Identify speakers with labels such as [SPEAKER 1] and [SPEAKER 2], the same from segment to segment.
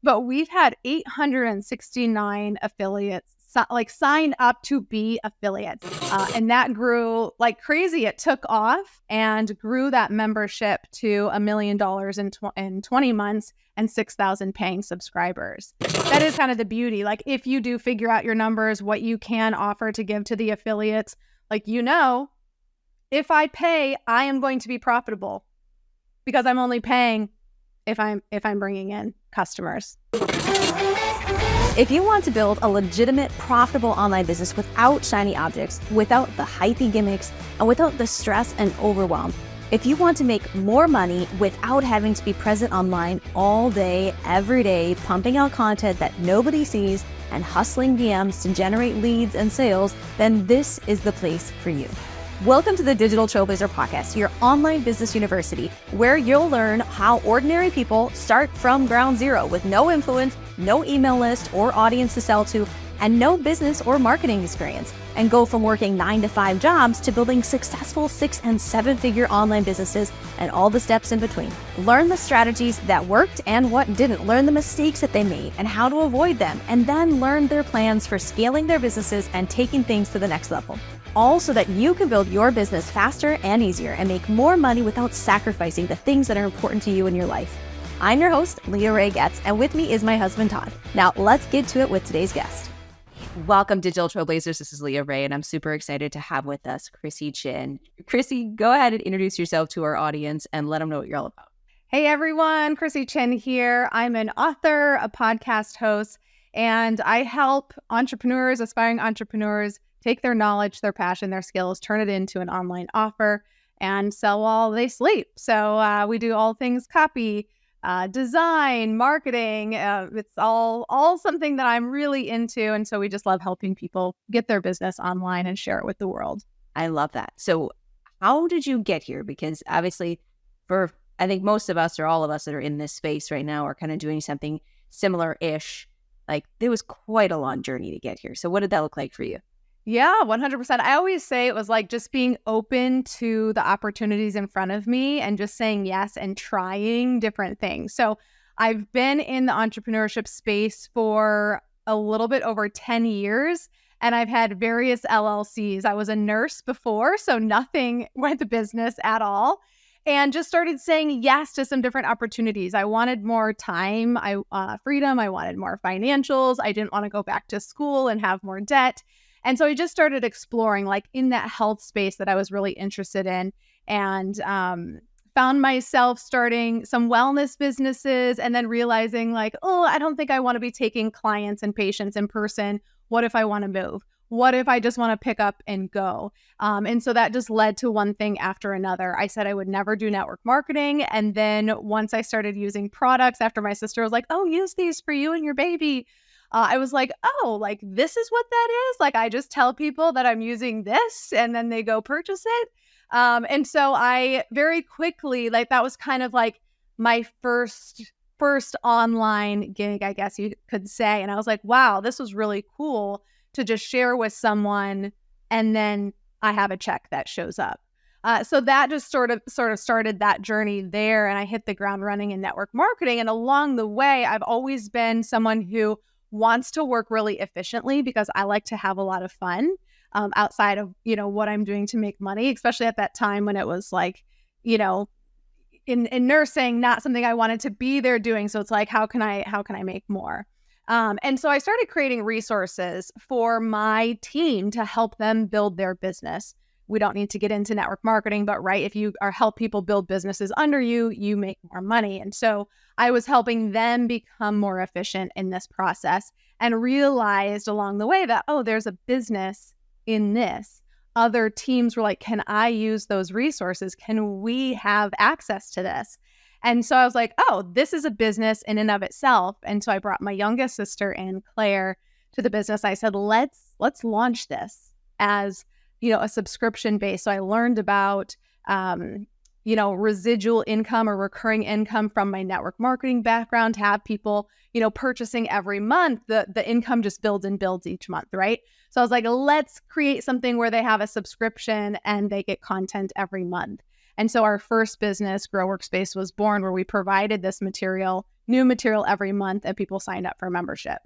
[SPEAKER 1] but we've had 869 affiliates sign up to be affiliates. And that grew like crazy. It took off and grew that membership to $1 million in 20 months and 6,000 paying subscribers. That is kind of the beauty. Like if you do figure out your numbers, what you can offer to give to the affiliates, like, if I pay, I am going to be profitable because I'm only paying if I'm bringing in customers.
[SPEAKER 2] If you want to build a legitimate, profitable online business without shiny objects, without the hypey gimmicks, and without the stress and overwhelm, if you want to make more money without having to be present online all day, every day, pumping out content that nobody sees and hustling DMs to generate leads and sales, then this is the place for you. Welcome to the Digital Trailblazer podcast, your online business university, where you'll learn how ordinary people start from ground zero with no influence, no email list or audience to sell to, and no business or marketing experience, and go from working 9-to-5 jobs to building successful 6- and 7-figure online businesses and all the steps in between. Learn the strategies that worked and what didn't. Learn the mistakes that they made and how to avoid them, and then learn their plans for scaling their businesses and taking things to the next level. All so that you can build your business faster and easier and make more money without sacrificing the things that are important to you in your life. I'm your host, Leah Rae Getz, and with me is my husband, Todd. Now, let's get to it with today's guest.
[SPEAKER 3] Welcome, Digital Trailblazers. This is Leah Rae, and I'm super excited to have with us Krissy Chin. Krissy, go ahead and introduce yourself to our audience and let them know what you're all about.
[SPEAKER 1] Hey, everyone. Krissy Chin here. I'm an author, a podcast host, and I help entrepreneurs, aspiring entrepreneurs, take their knowledge, their passion, their skills, turn it into an online offer, and sell while they sleep. So we do all things copy, design, marketing. It's all something that I'm really into. And so we just love helping people get their business online and share it with the world.
[SPEAKER 3] I love that. So how did you get here? Because obviously I think most of us or all of us that are in this space right now are kind of doing something similar-ish. Like it was quite a long journey to get here. So what did that look like for you?
[SPEAKER 1] Yeah, 100%. I always say it was like just being open to the opportunities in front of me and just saying yes and trying different things. So I've been in the entrepreneurship space for a little bit over 10 years, and I've had various LLCs. I was a nurse before, so nothing with business at all, and just started saying yes to some different opportunities. I wanted more time, freedom. I wanted more financials. I didn't want to go back to school and have more debt. And so I just started exploring like in that health space that I was really interested in, and found myself starting some wellness businesses and then realizing like, oh, I don't think I want to be taking clients and patients in person. What if I want to move? What if I just want to pick up and go? And so that just led to one thing after another. I said I would never do network marketing. And then once I started using products after my sister was like, oh, use these for you and your baby. I was like, oh, like this is what that is? Like I just tell people that I'm using this and then they go purchase it. And so I very quickly, like that was kind of like my first online gig, I guess you could say. And I was like, wow, this was really cool to just share with someone. And then I have a check that shows up. So that just sort of started that journey there. And I hit the ground running in network marketing. And along the way, I've always been someone who wants to work really efficiently because I like to have a lot of fun outside of, what I'm doing to make money, especially at that time when it was like, in nursing, not something I wanted to be there doing. So it's like, how can I make more? And so I started creating resources for my team to help them build their business. We don't need to get into network marketing, but right, if you help people build businesses under you, you make more money. And so I was helping them become more efficient in this process and realized along the way that, oh, there's a business in this. Other teams were like, can I use those resources? Can we have access to this? And so I was like, oh, this is a business in and of itself. And so I brought my youngest sister and Claire to the business. I said, let's launch this as a subscription base. So I learned about, residual income or recurring income from my network marketing background to have people, purchasing every month. The income just builds and builds each month, right? So I was like, let's create something where they have a subscription and they get content every month. And so our first business, Grow Workspace, was born where we provided this material new material every month, and people signed up for membership.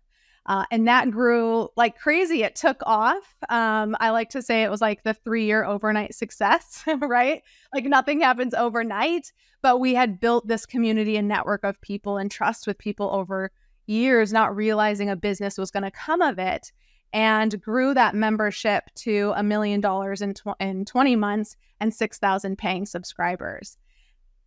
[SPEAKER 1] And that grew like crazy. It took off. I like to say it was like the 3-year overnight success, right? Like nothing happens overnight, but we had built this community and network of people and trust with people over years, not realizing a business was going to come of it, and grew that membership to $1 million in 20 months and 6,000 paying subscribers.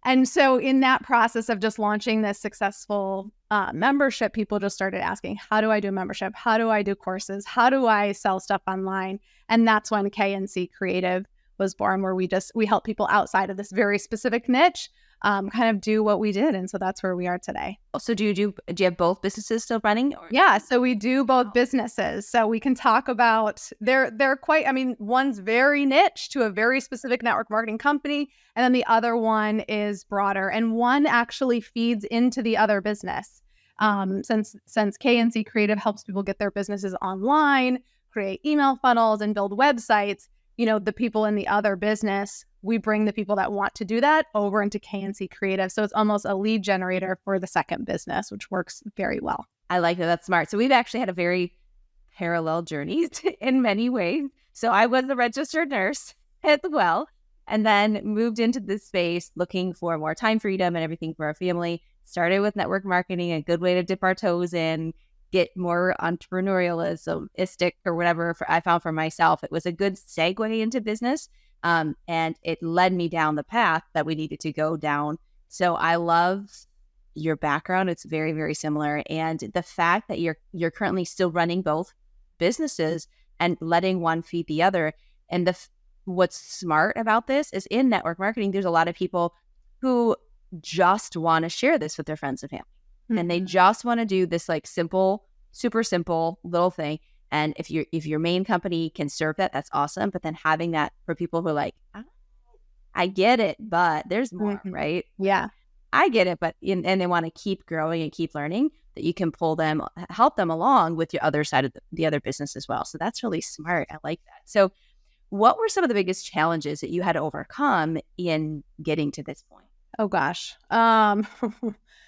[SPEAKER 1] And so in that process of just launching this successful membership, people just started asking, how do I do membership? How do I do courses? How do I sell stuff online? And that's when KNC Creative was born, where we help people outside of this very specific niche kind of do what we did. And so that's where we are today.
[SPEAKER 3] So do you have both businesses still running?
[SPEAKER 1] Yeah, so we do both businesses. So we can talk about, they're quite, I mean, one's very niche to a very specific network marketing company, and then the other one is broader, and one actually feeds into the other business. Since KNC Creative helps people get their businesses online, create email funnels, and build websites, the people in the other business, we bring the people that want to do that over into KNC Creative. So it's almost a lead generator for the second business, which works very well.
[SPEAKER 3] I like that. That's smart. So we've actually had a very parallel journey in many ways. So I was a registered nurse as well, and then moved into this space looking for more time freedom and everything for our family. Started with network marketing, a good way to dip our toes in, get more entrepreneurialistic or whatever I found for myself. It was a good segue into business. And it led me down the path that we needed to go down. So I love your background. It's very, very similar. And the fact that you're currently still running both businesses and letting one feed the other. And what's smart about this is in network marketing, there's a lot of people who just want to share this with their friends and family. Mm-hmm. And they just want to do this like simple, super simple little thing. And if your main company can serve that, that's awesome. But then having that for people who are like, I get it, but there's more,
[SPEAKER 1] mm-hmm.
[SPEAKER 3] right?
[SPEAKER 1] Yeah,
[SPEAKER 3] I get it, but and they want to keep growing and keep learning, that you can help them along with your other side of the other business as well. So that's really smart. I like that. So what were some of the biggest challenges that you had to overcome in getting to this point?
[SPEAKER 1] Oh gosh.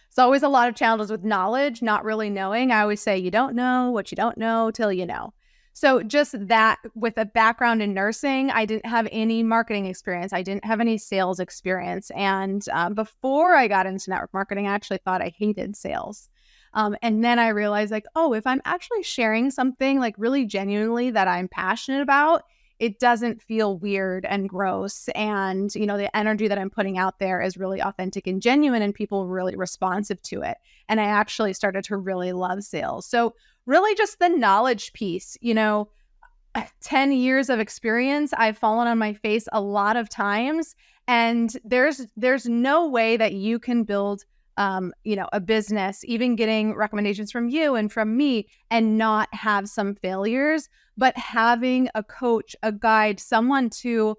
[SPEAKER 1] It's always a lot of challenges with knowledge, not really knowing. I always say you don't know what you don't know till you know. So just that, with a background in nursing, I didn't have any marketing experience. I didn't have any sales experience. And before I got into network marketing, I actually thought I hated sales. And then I realized like, oh, if I'm actually sharing something like really genuinely that I'm passionate about, it doesn't feel weird and gross. And, the energy that I'm putting out there is really authentic and genuine, and people are really responsive to it. And I actually started to really love sales. So really just the knowledge piece, 10 years of experience, I've fallen on my face a lot of times. And there's no way that you can build a business, even getting recommendations from you and from me, and not have some failures. But having a coach, a guide, someone to,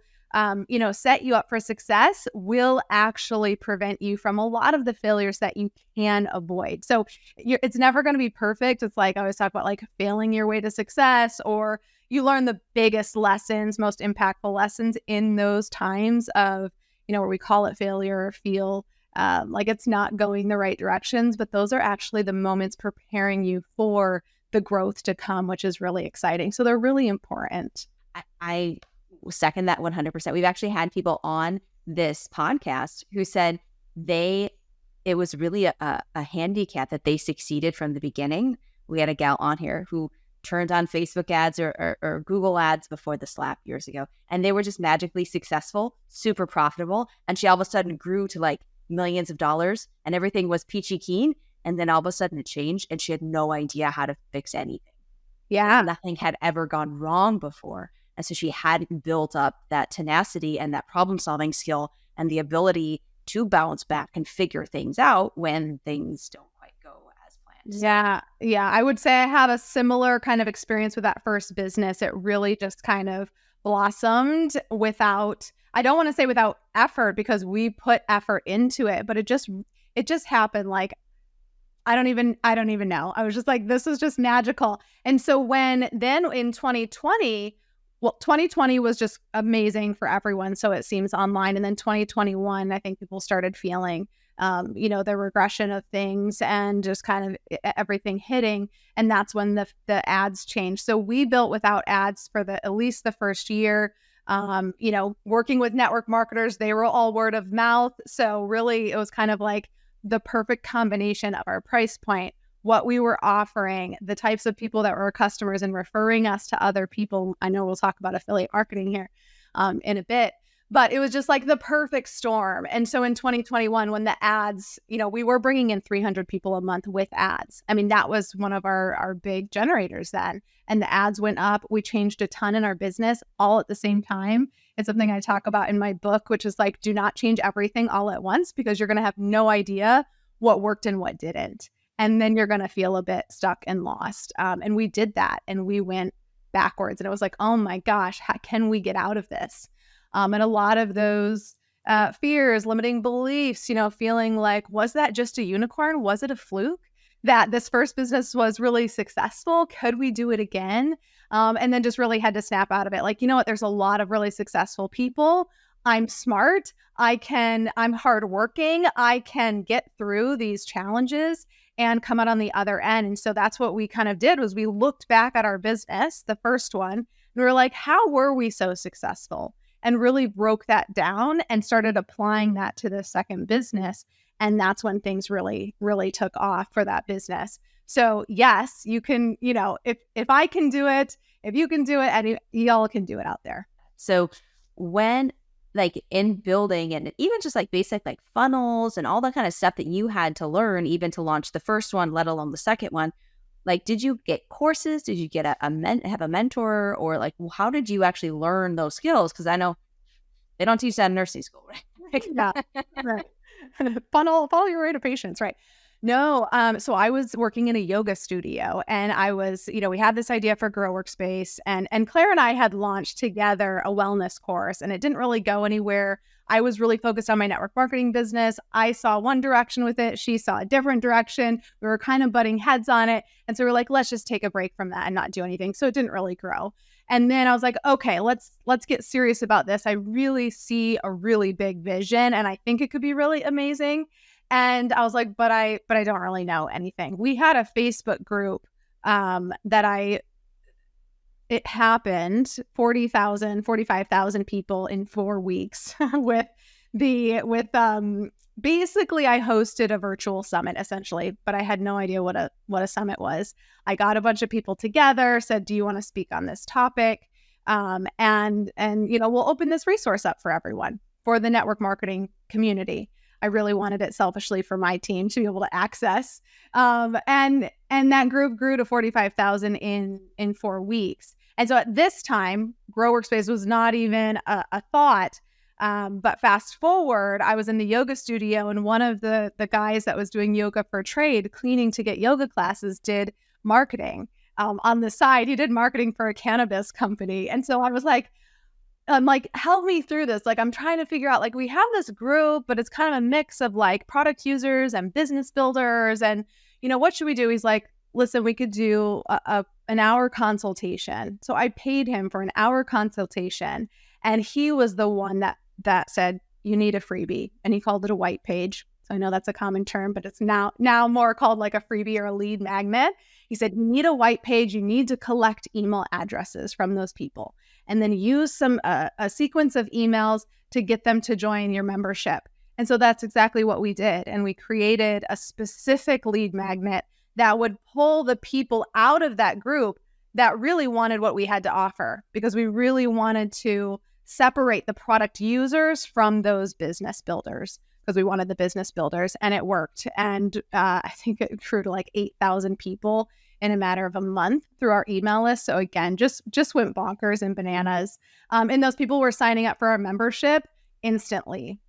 [SPEAKER 1] set you up for success will actually prevent you from a lot of the failures that you can avoid. So it's never going to be perfect. It's like I always talk about like failing your way to success, or you learn the biggest lessons, most impactful lessons in those times of, where we call it failure or feel like it's not going the right directions. But those are actually the moments preparing you for the growth to come, which is really exciting. So they're really important.
[SPEAKER 3] I second that 100%. We've actually had people on this podcast who said it was really a handicap that they succeeded from the beginning. We had a gal on here who turned on Facebook ads or Google ads before the slap years ago, and they were just magically successful, super profitable. And she all of a sudden grew to like millions of dollars, and everything was peachy keen. And then all of a sudden it changed, and she had no idea how to fix anything.
[SPEAKER 1] Yeah.
[SPEAKER 3] Nothing had ever gone wrong before. And so she hadn't built up that tenacity and that problem solving skill and the ability to bounce back and figure things out when things don't quite go as planned.
[SPEAKER 1] Yeah. Yeah. I would say I have a similar kind of experience with that first business. It really just kind of blossomed without, I don't want to say without effort, because we put effort into it, but it just happened like, I don't even know. I was just like, this is just magical. And so then in 2020 was just amazing for everyone. So it seems online. And then 2021, I think people started feeling the regression of things and just kind of everything hitting. And that's when the ads changed. So we built without ads for at least the first year. Working with network marketers, they were all word of mouth. So really it was kind of like the perfect combination of our price point, what we were offering, the types of people that were customers and referring us to other people. I know we'll talk about affiliate marketing here in a bit, but it was just like the perfect storm. And so in 2021, when the ads, we were bringing in 300 people a month with ads. I mean, that was one of our big generators then. And the ads went up. We changed a ton in our business all at the same time. It's something I talk about in my book, which is like, do not change everything all at once, because you're going to have no idea what worked and what didn't. And then you're going to feel a bit stuck and lost. And we did that, and we went backwards. And it was like, oh my gosh, how can we get out of this? And a lot of those fears, limiting beliefs, feeling like, was that just a unicorn? Was it a fluke that this first business was really successful? Could we do it again? And then just really had to snap out of it. Like, you know what? There's a lot of really successful people. I'm smart. I'm hardworking. I can get through these challenges and come out on the other end. And so that's what we kind of did, was we looked back at our business, the first one, and we were like, how were we so successful? And really broke that down and started applying that to the second business. And that's when things really, really took off for that business. So yes, you can, if I can do it, if you can do it, and y'all can do it out there.
[SPEAKER 3] So when, like, in building and even just like basic like funnels and all that kind of stuff that you had to learn even to launch the first one, let alone the second one, like, did you get courses? Did you get have a mentor, or like, how did you actually learn those skills? Because I know they don't teach that in nursing school, right?
[SPEAKER 1] Yeah, right. Follow your rate of patients, right? No, so I was working in a yoga studio, and I was, we had this idea for Grow Workspace, and Claire and I had launched together a wellness course, and it didn't really go anywhere. I was really focused on my network marketing business. I saw one direction with it. She saw a different direction. We were kind of butting heads on it. And so we're like, let's just take a break from that and not do anything. So it didn't really grow. And then I was like, okay, let's get serious about this. I really see a really big vision, and I think it could be really amazing. And I was like, but I don't really know anything. We had a Facebook group it happened 45,000 people in 4 weeks basically I hosted a virtual summit essentially, but I had no idea what a summit was. I got a bunch of people together, said, do you want to speak on this topic? And we'll open this resource up for everyone, for the network marketing community. I really wanted it selfishly for my team to be able to access. And that group grew to 45,000 in 4 weeks. And so at this time, Grow Workspace was not even a thought. But fast forward, I was in the yoga studio, and one of the guys that was doing yoga for trade, cleaning to get yoga classes, did marketing on the side. He did marketing for a cannabis company. And so I'm like, help me through this. Like, I'm trying to figure out, like, we have this group, but it's kind of a mix of like product users and business builders. And, what should we do? He's like, listen, we could do an hour consultation. So I paid him for an hour consultation. And he was the one that said, you need a freebie. And he called it a white page. So I know that's a common term, but it's now more called like a freebie or a lead magnet. He said, you need a white page. You need to collect email addresses from those people, and then use a sequence of emails to get them to join your membership. And so that's exactly what we did. And we created a specific lead magnet that would pull the people out of that group that really wanted what we had to offer, because we really wanted to separate the product users from those business builders, because we wanted the business builders, and it worked. And I think it grew to like 8,000 people in a matter of a month through our email list. So again, just went bonkers and bananas. And those people were signing up for our membership instantly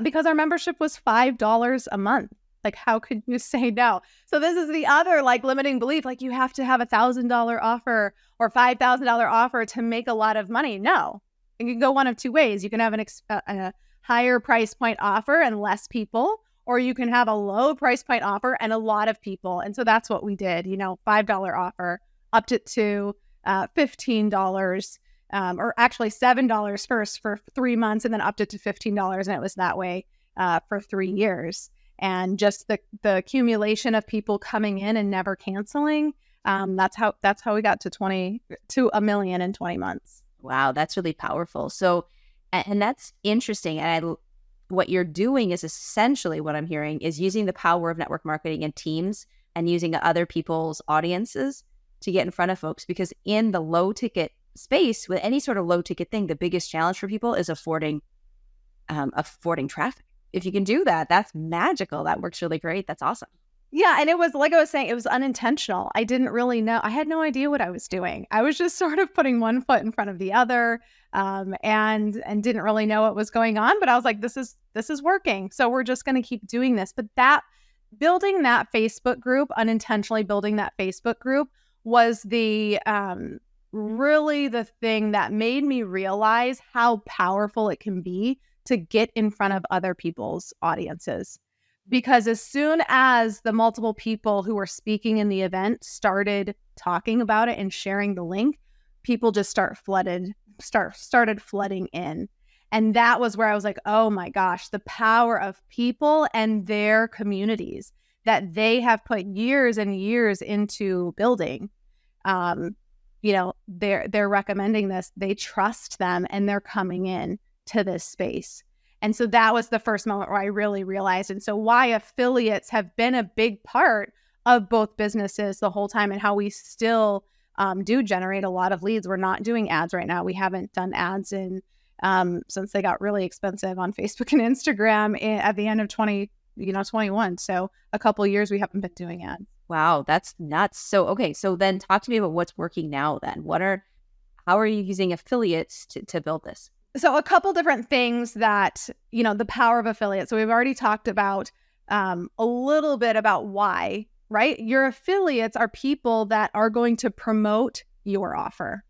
[SPEAKER 1] because our membership was $5 a month. Like, how could you say no? So this is the other like limiting belief. Like, you have to have $1,000 offer or $5,000 offer to make a lot of money. No, it can go one of two ways. You can have a higher price point offer and less people, or you can have a low price point offer and a lot of people. And so that's what we did. $5 offer, upped it to $15, or actually $7 first for 3 months, and then upped it to $15. And it was that way for 3 years. And just the accumulation of people coming in and never canceling, that's how we got to $1 million in 20 months.
[SPEAKER 3] Wow, that's really powerful. So, and that's interesting. And what you're doing is essentially, what I'm hearing is using the power of network marketing and teams and using other people's audiences to get in front of folks. Because in the low ticket space, with any sort of low ticket thing, the biggest challenge for people is affording traffic. If you can do that, that's magical. That works really great. That's awesome.
[SPEAKER 1] Yeah. And it was, like I was saying, it was unintentional. I didn't really know. I had no idea what I was doing. I was just sort of putting one foot in front of the other, and didn't really know what was going on. But I was like, this is working. So we're just going to keep doing this. But building that Facebook group, unintentionally building that Facebook group, was the really the thing that made me realize how powerful it can be to get in front of other people's audiences. Because as soon as the multiple people who were speaking in the event started talking about it and sharing the link, people just started flooding in. And that was where I was like, oh my gosh, the power of people and their communities that they have put years and years into building. They're recommending this. They trust them and they're coming in to this space. And so that was the first moment where I really realized. And so why affiliates have been a big part of both businesses the whole time, and how we still do generate a lot of leads. We're not doing ads right now. We haven't done ads since they got really expensive on Facebook and Instagram at the end of 2021. So a couple of years we haven't been doing ads.
[SPEAKER 3] Wow, that's nuts. So, okay. So then talk to me about what's working now then. How are you using affiliates to build this?
[SPEAKER 1] So a couple different things that, the power of affiliates. So we've already talked about a little bit about why, right? Your affiliates are people that are going to promote your offer.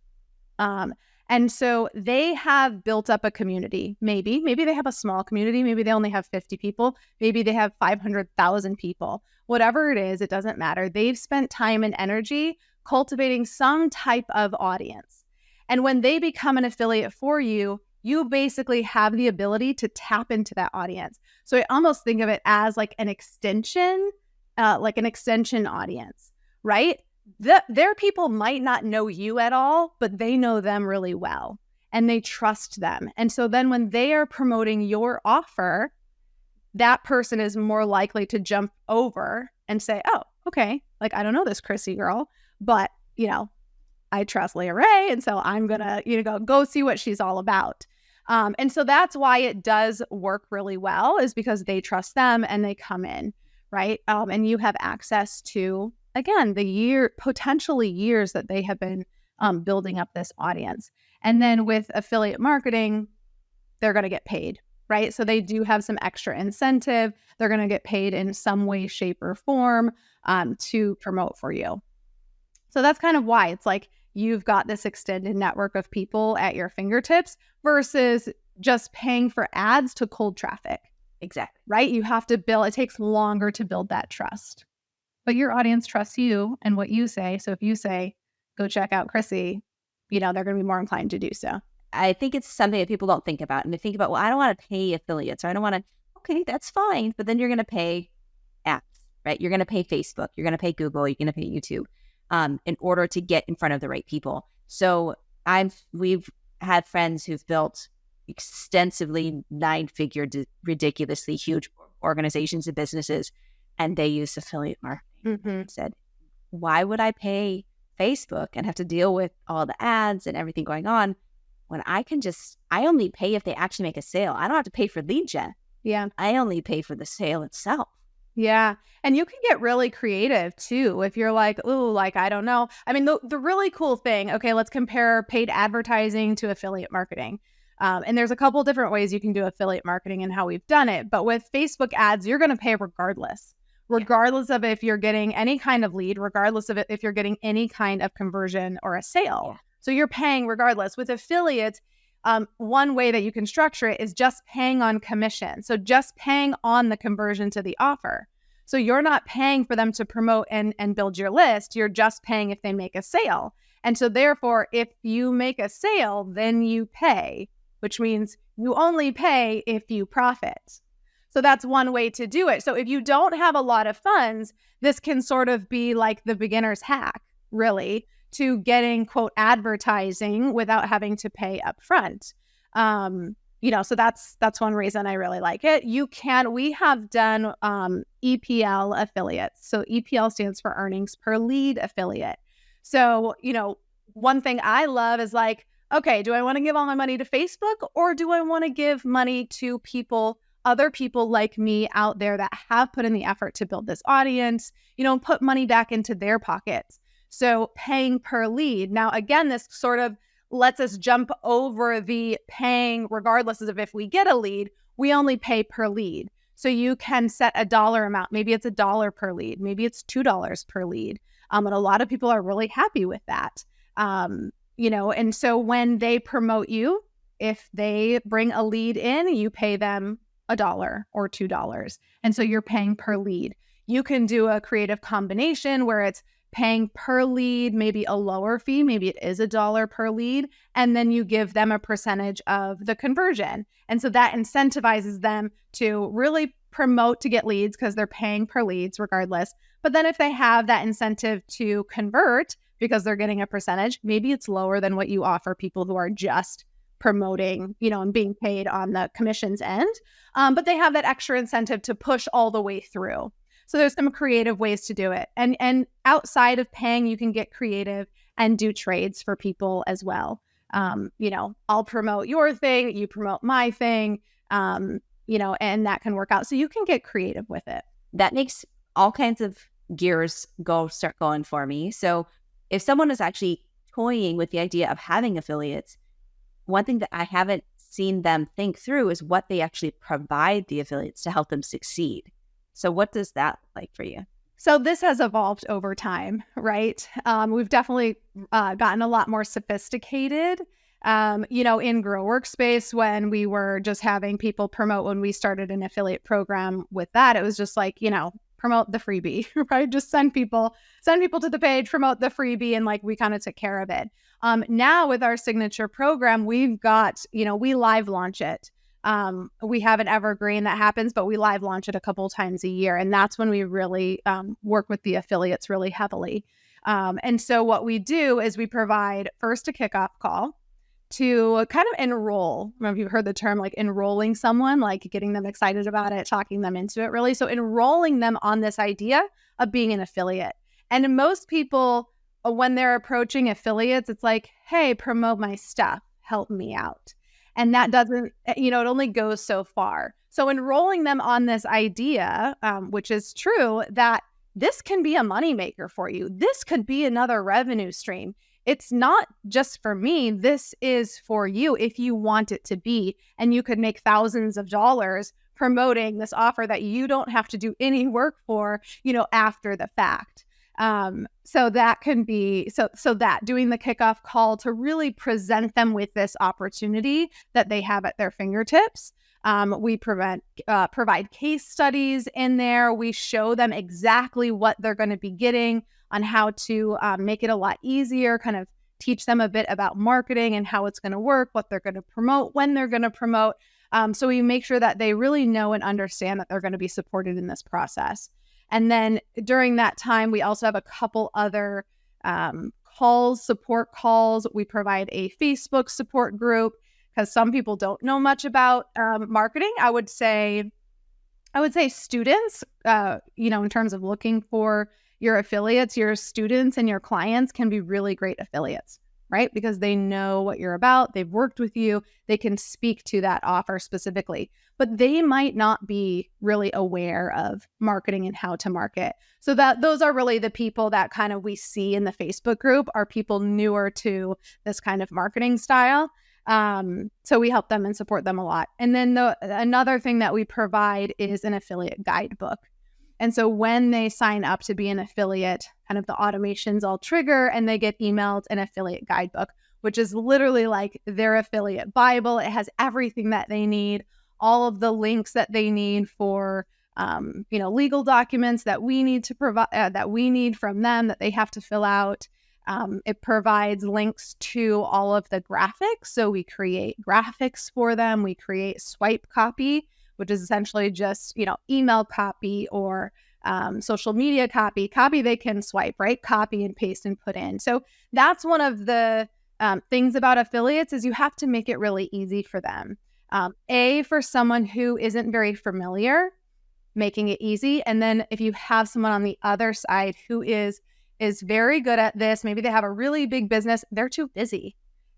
[SPEAKER 1] And so they have built up a community. Maybe they have a small community. Maybe they only have 50 people. Maybe they have 500,000 people. Whatever it is, it doesn't matter. They've spent time and energy cultivating some type of audience. And when they become an affiliate for you, you basically have the ability to tap into that audience. So I almost think of it as like an extension audience, right? Their people might not know you at all, but they know them really well and they trust them. And so then when they are promoting your offer, that person is more likely to jump over and say, oh, okay, like I don't know this Krissy girl, but I trust Leah Ray, and so I'm gonna go see what she's all about. And so that's why it does work really well, is because they trust them and they come in, right? And you have access to, again, potentially years that they have been building up this audience. And then with affiliate marketing, they're going to get paid, right? So they do have some extra incentive. They're going to get paid in some way, shape, or form to promote for you. So that's kind of why it's like you've got this extended network of people at your fingertips versus just paying for ads to cold traffic.
[SPEAKER 3] Exactly.
[SPEAKER 1] Right? You have to build, it takes longer to build that trust. But your audience trusts you and what you say. So if you say, go check out Krissy, they're going to be more inclined to do so.
[SPEAKER 3] I think it's something that people don't think about. And they think about, well, I don't want to pay affiliates, or I don't want to, okay, that's fine. But then you're going to pay ads, right? You're going to pay Facebook, you're going to pay Google, you're going to pay YouTube in order to get in front of the right people. So we've had friends who've built extensively 9-figure, ridiculously huge organizations and businesses, and they use affiliate marketing. Mm-hmm. Said, why would I pay Facebook and have to deal with all the ads and everything going on when I only pay if they actually make a sale. I don't have to pay for lead gen.
[SPEAKER 1] Yeah.
[SPEAKER 3] I only pay for the sale itself.
[SPEAKER 1] Yeah. And you can get really creative too. If you're like, ooh, like, I don't know. I mean, the really cool thing, okay, let's compare paid advertising to affiliate marketing. And there's a couple different ways you can do affiliate marketing and how we've done it. But with Facebook ads, you're going to pay regardless of if you're getting any kind of lead, regardless of if you're getting any kind of conversion or a sale. Yeah. So you're paying regardless. With affiliates, one way that you can structure it is just paying on commission. So just paying on the conversion to the offer. So you're not paying for them to promote and build your list. You're just paying if they make a sale. And so therefore, if you make a sale, then you pay, which means you only pay if you profit. So that's one way to do it. So if you don't have a lot of funds, this can sort of be like the beginner's hack, really, to getting, quote, advertising without having to pay upfront. So that's one reason I really like it. We have done EPL affiliates. So EPL stands for earnings per lead affiliate. So, one thing I love is like, okay, do I want to give all my money to Facebook, or do I want to give money to other people like me out there that have put in the effort to build this audience, put money back into their pockets? So paying per lead. Now, again, this sort of lets us jump over the paying regardless of if we get a lead. We only pay per lead. So you can set a dollar amount. Maybe it's $1 per lead. Maybe it's $2 per lead. And a lot of people are really happy with that. And so when they promote you, if they bring a lead in, you pay them $1 or $2. And so you're paying per lead. You can do a creative combination where it's paying per lead, maybe a lower fee, maybe it is $1 per lead, and then you give them a percentage of the conversion. And so that incentivizes them to really promote to get leads because they're paying per leads regardless. But then if they have that incentive to convert because they're getting a percentage, maybe it's lower than what you offer people who are just promoting, and being paid on the commissions end. But they have that extra incentive to push all the way through. So there's some creative ways to do it. And outside of paying, you can get creative and do trades for people as well. I'll promote your thing, you promote my thing, and that can work out. So you can get creative with it.
[SPEAKER 3] That makes all kinds of gears start going for me. So if someone is actually toying with the idea of having affiliates, one thing that I haven't seen them think through is what they actually provide the affiliates to help them succeed. So what does that like for you?
[SPEAKER 1] So this has evolved over time, right? We've definitely gotten a lot more sophisticated. In Grow Workspace, when we were just having people promote, when we started an affiliate program with that, it was just like, promote the freebie, right? Just send people to the page, promote the freebie, and like we kind of took care of it. Now with our signature program, we've got, we live launch it. We have an evergreen that happens, but we live launch it a couple times a year. And that's when we really work with the affiliates really heavily. And so what we do is we provide first a kickoff call to kind of enroll. Remember, you've heard the term like enrolling someone, like getting them excited about it, talking them into it really. So enrolling them on this idea of being an affiliate. And most people, when they're approaching affiliates, it's like, hey, promote my stuff, help me out. And that doesn't, it only goes so far. So enrolling them on this idea, which is true, that this can be a moneymaker for you. This could be another revenue stream. It's not just for me. This is for you if you want it to be. And you could make thousands of dollars promoting this offer that you don't have to do any work for, after the fact. So that can be, so that doing the kickoff call to really present them with this opportunity that they have at their fingertips. We provide case studies in there. We show them exactly what they're going to be getting on how to make it a lot easier, kind of teach them a bit about marketing and how it's going to work, what they're going to promote, when they're going to promote. So we make sure that they really know and understand that they're going to be supported in this process. And then during that time, we also have a couple other support calls. We provide a Facebook support group because some people don't know much about marketing. I would say students, in terms of looking for your affiliates, your students and your clients can be really great affiliates, right? Because they know what you're about. They've worked with you. They can speak to that offer specifically, but they might not be really aware of marketing and how to market. So those are really the people that kind of we see in the Facebook group are people newer to this kind of marketing style. So we help them and support them a lot. And then another thing that we provide is an affiliate guidebook. And so when they sign up to be an affiliate, kind of the automations all trigger and they get emailed an affiliate guidebook, which is literally like their affiliate Bible. It has everything that they need, all of the links that they need for, legal documents that we need to provide, that we need from them that they have to fill out. It provides links to all of the graphics. So we create graphics for them. We create swipe copy, which is essentially just, email copy or social media copy they can swipe, right? Copy and paste and put in. So that's one of the things about affiliates is you have to make it really easy for them. For someone who isn't very familiar, making it easy. And then if you have someone on the other side who is very good at this, maybe they have a really big business, they're too busy.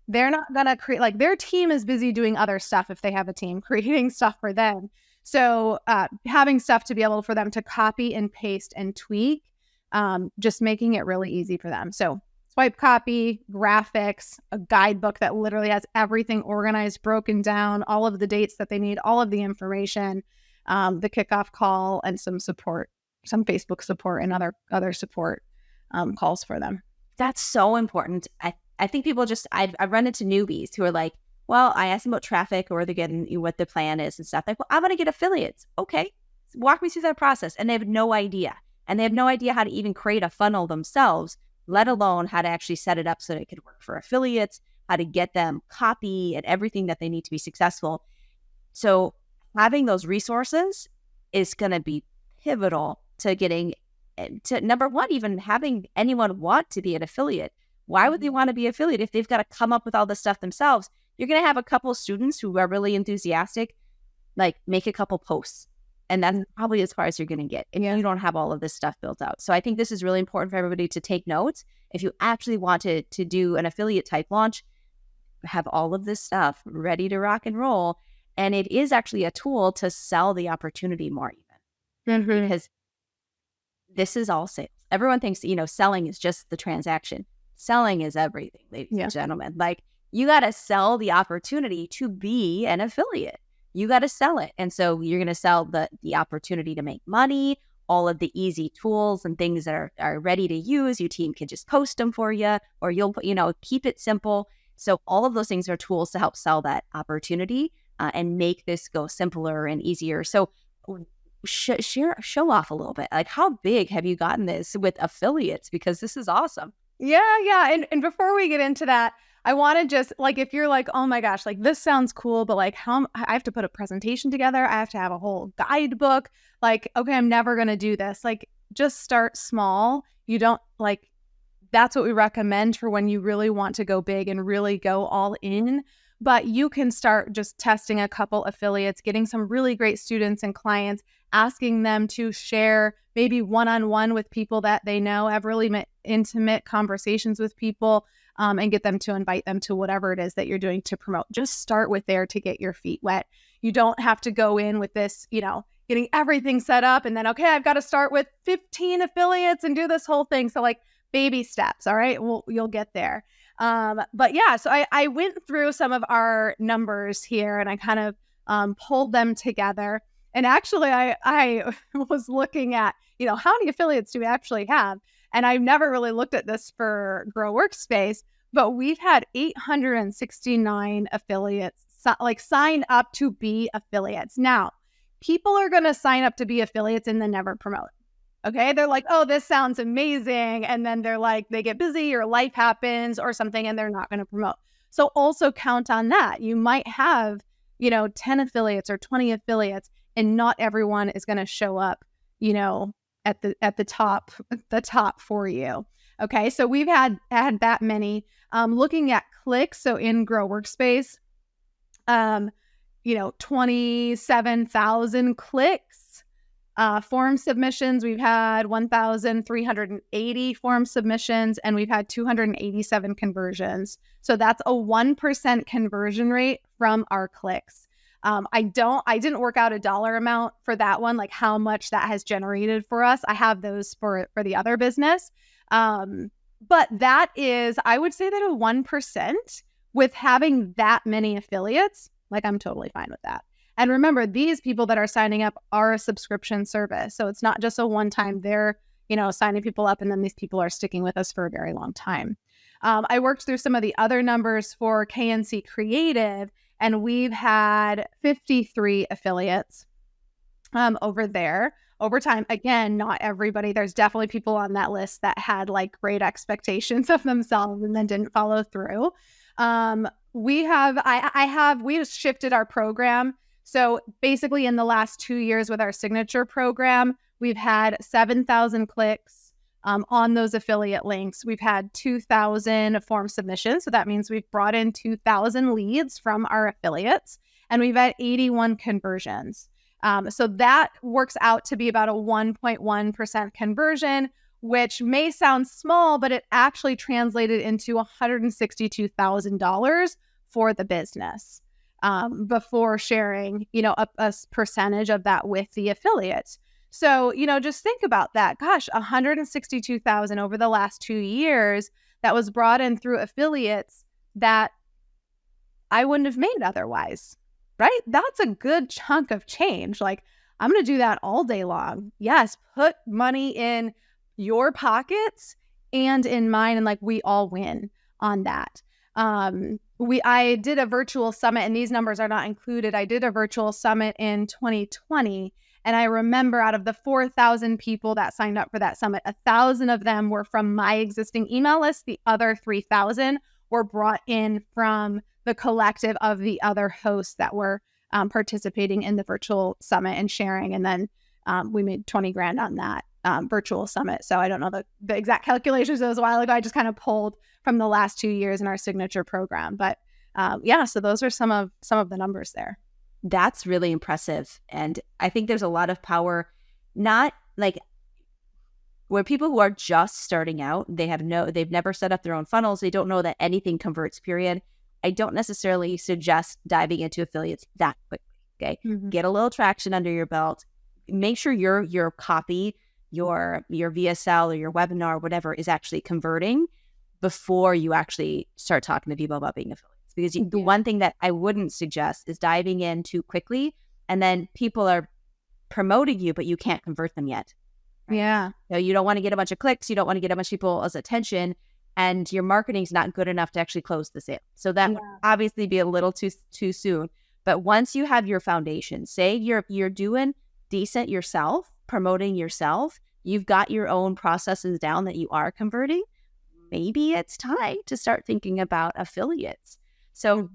[SPEAKER 1] They're not going to create, like their team is busy doing other stuff if they have a team, creating stuff for them. So having stuff to be able for them to copy and paste and tweak, just making it really easy for them. So swipe copy, graphics, a guidebook that literally has everything organized, broken down, all of the dates that they need, all of the information, the kickoff call, and some support, some Facebook support and other support calls for them.
[SPEAKER 3] That's so important. I think people I've run into newbies who are like, well, I asked them about traffic or they're getting what the plan is and stuff. Like, well, I'm going to get affiliates. Okay. Walk me through that process. And they have no idea. And they have no idea how to even create a funnel themselves, let alone how to actually set it up so that it could work for affiliates, how to get them copy and everything that they need to be successful. So having those resources is going to be pivotal to getting to, number one, even having anyone want to be an affiliate. Why would they want to be an affiliate if they've got to come up with all this stuff themselves? You're going to have a couple of students who are really enthusiastic, like make a couple posts. And that's probably as far as you're going to get if you don't have all of this stuff built out. So I think this is really important for everybody to take notes. If you actually want to do an affiliate type launch, have all of this stuff ready to rock and roll. And it is actually a tool to sell the opportunity more even. Because this is all sales. Everyone thinks, selling is just the transaction. Selling is everything, ladies and gentlemen. Like, you got to sell the opportunity to be an affiliate. You got to sell it. And so you're going to sell the opportunity to make money, all of the easy tools and things that are ready to use. Your team can just post them for you, or you'll, keep it simple. So all of those things are tools to help sell that opportunity and make this go simpler and easier. So show off a little bit. Like, how big have you gotten this with affiliates? Because this is awesome.
[SPEAKER 1] Yeah. And before we get into that, I want to just, like, if you're like, oh my gosh, like this sounds cool, but like I have to put a presentation together. I have to have a whole guidebook. Like, okay, I'm never going to do this. Like, just start small. You don't that's what we recommend for when you really want to go big and really go all in. But you can start just testing a couple affiliates, getting some really great students and clients, asking them to share maybe one-on-one with people that they know, have really intimate conversations with people, and get them to invite them to whatever it is that you're doing to promote. Just start with there to get your feet wet. You don't have to go in with this, getting everything set up and then, okay, I've got to start with 15 affiliates and do this whole thing. So like baby steps. All right. Well, you'll get there. But yeah, so I went through some of our numbers here and I kind of pulled them together. And actually, I was looking at, how many affiliates do we actually have? And I've never really looked at this for Grow Workspace, but we've had 869 affiliates sign up to be affiliates. Now, people are going to sign up to be affiliates and then never promote. Okay. They're like, oh, this sounds amazing. And then they're like, they get busy or life happens or something and they're not going to promote. So also count on that. You might have, 10 affiliates or 20 affiliates and not everyone is going to show up, at the top for you. Okay. So we've had that many, looking at clicks. So in Grow Workspace, 27,000 clicks. Form submissions, we've had 1,380 form submissions, and we've had 287 conversions. So that's a 1% conversion rate from our clicks. I didn't work out a dollar amount for that one, like how much that has generated for us. I have those for the other business. But that is, I would say that a 1% with having that many affiliates, like I'm totally fine with that. And remember, these people that are signing up are a subscription service. So it's not just a one-time, they're, signing people up and then these people are sticking with us for a very long time. I worked through some of the other numbers for KNC Creative, and we've had 53 affiliates over there over time. Again, not everybody. There's definitely people on that list that had like great expectations of themselves and then didn't follow through. We have shifted our program So basically in the last 2 years with our signature program, we've had 7,000 clicks on those affiliate links. We've had 2,000 form submissions. So that means we've brought in 2,000 leads from our affiliates, and we've had 81 conversions. So that works out to be about a 1.1% conversion, which may sound small, but it actually translated into $162,000 for the business before sharing, a percentage of that with the affiliates. So, just think about that. Gosh, $162,000 over the last 2 years that was brought in through affiliates that I wouldn't have made otherwise, right? That's a good chunk of change. Like, I'm going to do that all day long. Yes, put money in your pockets and in mine, and like we all win on that. I did a virtual summit, and these numbers are not included. I did a virtual summit in 2020, and I remember out of the 4,000 people that signed up for that summit, 1,000 of them were from my existing email list. The other 3,000 were brought in from the collective of the other hosts that were participating in the virtual summit and sharing. And then we made 20 grand on that virtual summit. So I don't know the exact calculations. It was a while ago. I just kind of pulled from the last 2 years in our signature program. But so those are some of the numbers there.
[SPEAKER 3] That's really impressive. And I think there's a lot of power, not like where people who are just starting out, they've never set up their own funnels. They don't know that anything converts, period. I don't necessarily suggest diving into affiliates that quickly. Okay. Mm-hmm. Get a little traction under your belt. Make sure your copy, your VSL or your webinar, or whatever, is actually converting before you actually start talking to people about being affiliates. Because the one thing that I wouldn't suggest is diving in too quickly, and then people are promoting you, but you can't convert them yet. Right?
[SPEAKER 1] Yeah.
[SPEAKER 3] So you don't want to get a bunch of clicks. You don't want to get a bunch of people's attention, and your marketing's not good enough to actually close the sale. So that would obviously be a little too soon. But once you have your foundation, say you're doing decent yourself, promoting yourself, you've got your own processes down that you are converting, maybe it's time to start thinking about affiliates. So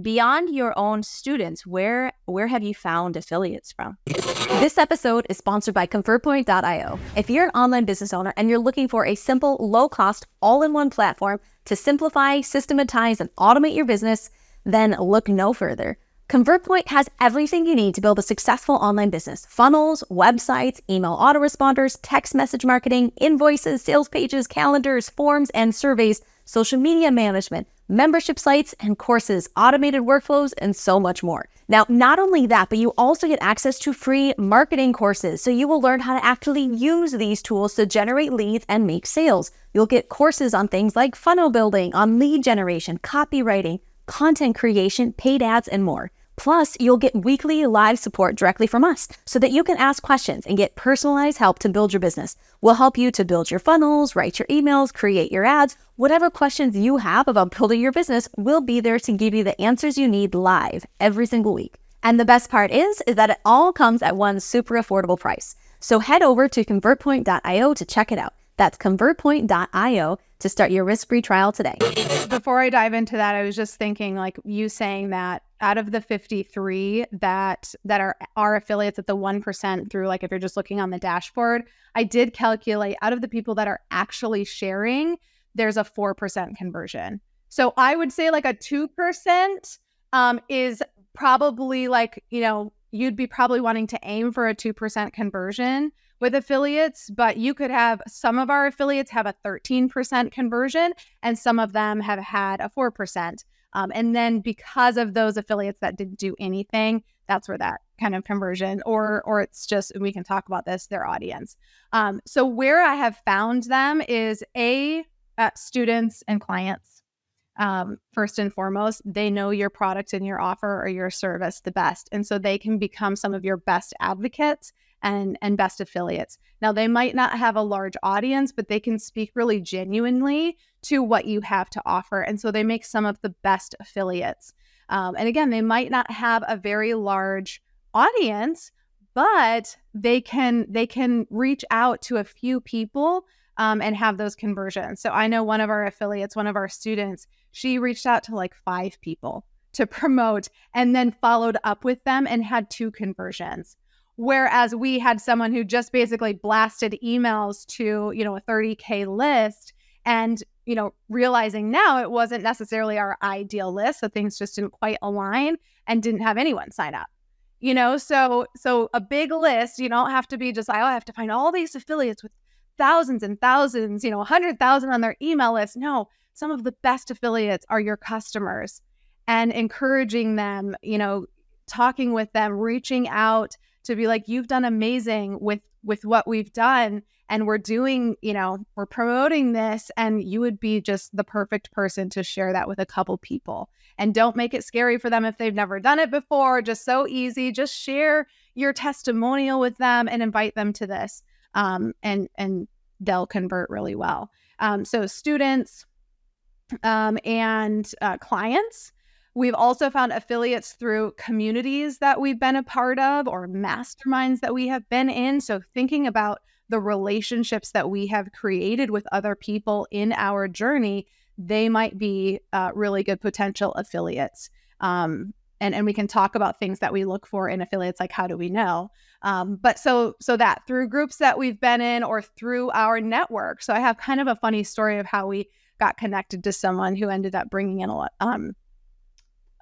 [SPEAKER 3] beyond your own students, where have you found affiliates from?
[SPEAKER 2] This episode is sponsored by ConvertPoint.io. If you're an online business owner and you're looking for a simple, low-cost, all-in-one platform to simplify, systematize, and automate your business, then look no further. ConvertPoint has everything you need to build a successful online business: funnels, websites, email autoresponders, text message marketing, invoices, sales pages, calendars, forms and surveys, social media management, membership sites and courses, automated workflows, and so much more. Now, not only that, but you also get access to free marketing courses. So you will learn how to actually use these tools to generate leads and make sales. You'll get courses on things like funnel building, on lead generation, copywriting, content creation, paid ads, and more. Plus, you'll get weekly live support directly from us so that you can ask questions and get personalized help to build your business. We'll help you to build your funnels, write your emails, create your ads. Whatever questions you have about building your business, we'll be there to give you the answers you need live every single week. And the best part is that it all comes at one super affordable price. So head over to ConvertPoint.io to check it out. That's ConvertPoint.io to start your risk-free trial today.
[SPEAKER 1] Before I dive into that, I was just thinking, like you saying that out of the 53 that are affiliates at the 1% through, like if you're just looking on the dashboard, I did calculate out of the people that are actually sharing, there's a 4% conversion. So I would say like a 2% is probably like, you'd be probably wanting to aim for a 2% conversion with affiliates, but you could have some of our affiliates have a 13% conversion and some of them have had a 4%. And then because of those affiliates that didn't do anything, that's where that kind of conversion, or it's just, we can talk about this, their audience. So where I have found them is students and clients. First and foremost, they know your product and your offer or your service the best. And so they can become some of your best advocates and best affiliates. Now, they might not have a large audience, but they can speak really genuinely to what you have to offer. And so they make some of the best affiliates. And again, they might not have a very large audience, but they can reach out to a few people and have those conversions. So I know one of our affiliates, one of our students, she reached out to like 5 people to promote, and then followed up with them and had 2 conversions. Whereas we had someone who just basically blasted emails to, a 30K list, and, realizing now it wasn't necessarily our ideal list. So things just didn't quite align and didn't have anyone sign up. So a big list, you don't have to be just, I have to find all these affiliates with thousands and thousands, 100,000 on their email list. No, some of the best affiliates are your customers, and encouraging them, talking with them, reaching out to be like, you've done amazing with what we've done. And we're doing, we're promoting this, and you would be just the perfect person to share that with a couple people. And don't make it scary for them if they've never done it before. Just so easy. Just share your testimonial with them and invite them to this. And they'll convert really well. So students and clients. We've also found affiliates through communities that we've been a part of, or masterminds that we have been in. So thinking about the relationships that we have created with other people in our journey, they might be really good potential affiliates. And we can talk about things that we look for in affiliates, like how do we know? But so that through groups that we've been in, or through our network. So I have kind of a funny story of how we got connected to someone who ended up bringing in a lot.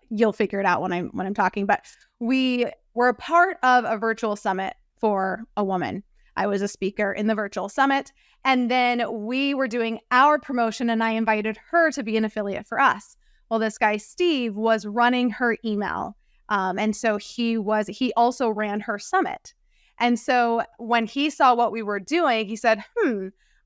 [SPEAKER 1] You'll figure it out when I'm talking, but we were a part of a virtual summit for a woman. I was a speaker in the virtual summit, and then we were doing our promotion, and I invited her to be an affiliate for us. Well, this guy, Steve, was running her email. And so he also ran her summit. And so when he saw what we were doing, he said,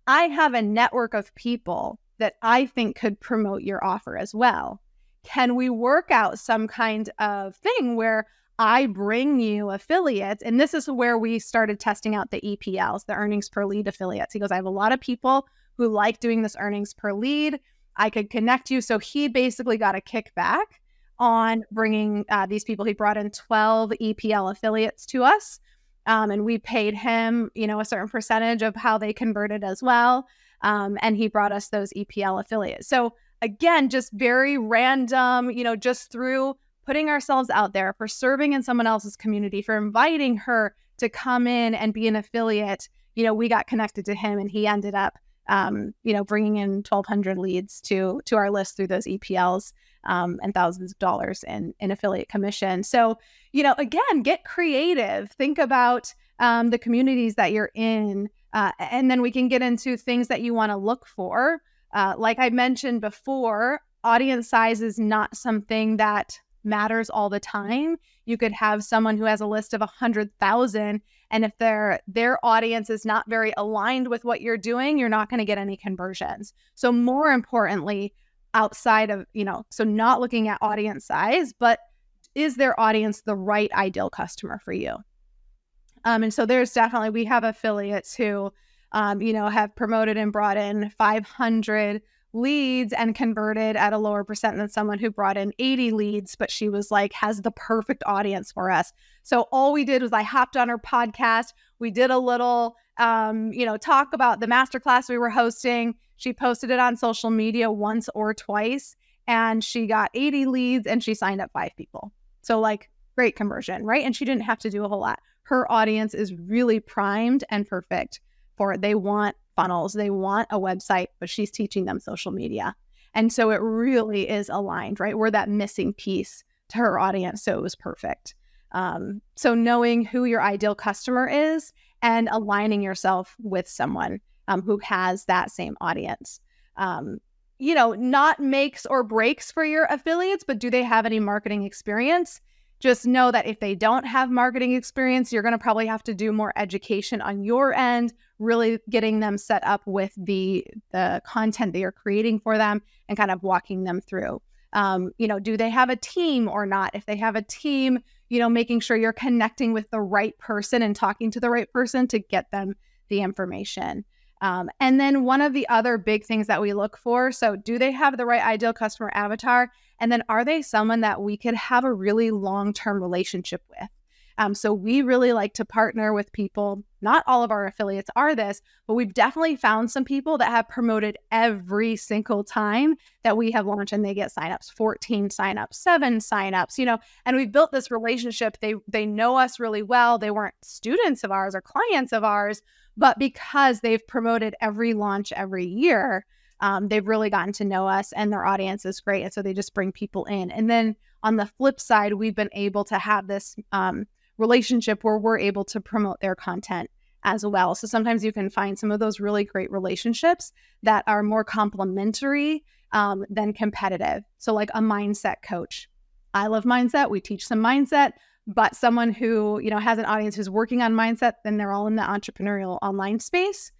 [SPEAKER 1] I have a network of people that I think could promote your offer as well. Can we work out some kind of thing where I bring you affiliates? And this is where we started testing out the EPLs, the earnings per lead affiliates. He goes, I have a lot of people who like doing this earnings per lead. I could connect you. So he basically got a kickback on bringing these people. He brought in 12 EPL affiliates to us. And we paid him, a certain percentage of how they converted as well. And he brought us those EPL affiliates. So again, just very random, just through putting ourselves out there, for serving in someone else's community, for inviting her to come in and be an affiliate, we got connected to him, and he ended up, bringing in 1,200 leads to our list through those EPLs, and thousands of dollars in affiliate commission. So, again, get creative. Think about the communities that you're in, and then we can get into things that you want to look for. Like I mentioned before, audience size is not something that matters all the time. You could have someone who has a list of 100,000, and if their audience is not very aligned with what you're doing, you're not going to get any conversions. So more importantly, outside of, so not looking at audience size, but is their audience the right ideal customer for you? And so we have affiliates who, have promoted and brought in 500 leads and converted at a lower percent than someone who brought in 80 leads, but she was like, has the perfect audience for us. So all we did was I hopped on her podcast. We did a little, talk about the masterclass we were hosting. She posted it on social media once or twice, and she got 80 leads, and she signed up 5 people. So great conversion, right? And she didn't have to do a whole lot. Her audience is really primed and perfect for it. They want funnels, they want a website, but she's teaching them social media. And so it really is aligned, right? We're that missing piece to her audience. So it was perfect. So knowing who your ideal customer is and aligning yourself with someone who has that same audience. Not makes or breaks for your affiliates, but do they have any marketing experience? Just know that if they don't have marketing experience, you're going to probably have to do more education on your end, really getting them set up with the content that you're creating for them and kind of walking them through. Do they have a team or not? If they have a team, making sure you're connecting with the right person and talking to the right person to get them the information. And then one of the other big things that we look for, so do they have the right ideal customer avatar? And then are they someone that we could have a really long-term relationship with? So we really like to partner with people. Not all of our affiliates are this, but we've definitely found some people that have promoted every single time that we have launched, and they get signups, 14 signups, 7 signups, and we've built this relationship. They know us really well. They weren't students of ours or clients of ours, but because they've promoted every launch every year, they've really gotten to know us, and their audience is great. And so they just bring people in. And then on the flip side, we've been able to have this relationship where we're able to promote their content as well. So sometimes you can find some of those really great relationships that are more complementary than competitive. So like a mindset coach. I love mindset. We teach some mindset, but someone who, has an audience who's working on mindset, then they're all in the entrepreneurial online space,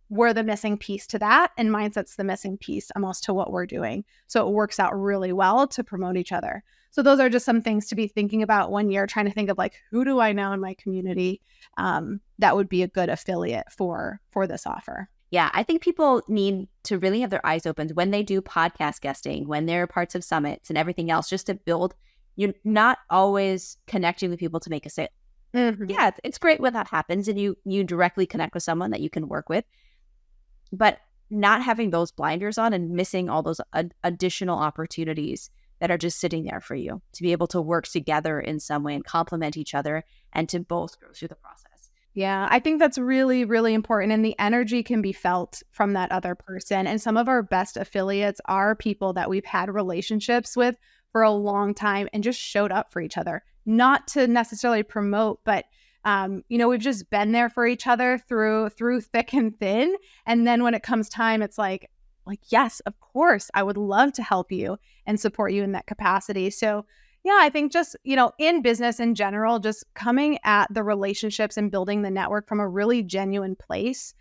[SPEAKER 1] we're the missing piece to that, and mindset's the missing piece almost to what we're doing. So it works out really well to promote each other. So those are just some things to be thinking about when you're trying to think of like, who do I know in my community that would be a good affiliate for this offer?
[SPEAKER 3] Yeah, I think people need to really have their eyes opened when they do podcast guesting, when they're parts of summits and everything else, just to build. You're not always connecting with people to make a sale. Mm-hmm. Yeah, it's great when that happens and you directly connect with someone that you can work with. But not having those blinders on and missing all those additional opportunities that are just sitting there for you to be able to work together in some way and complement each other and to both grow through the process.
[SPEAKER 1] Yeah, I think that's really, really important. And the energy can be felt from that other person. And some of our best affiliates are people that we've had relationships with for a long time and just showed up for each other, not to necessarily promote, but we've just been there for each other through thick and thin. And then when it comes time, it's like, yes, of course, I would love to help you and support you in that capacity. So yeah, I think just, in business in general, just coming at the relationships and building the network from a really genuine place,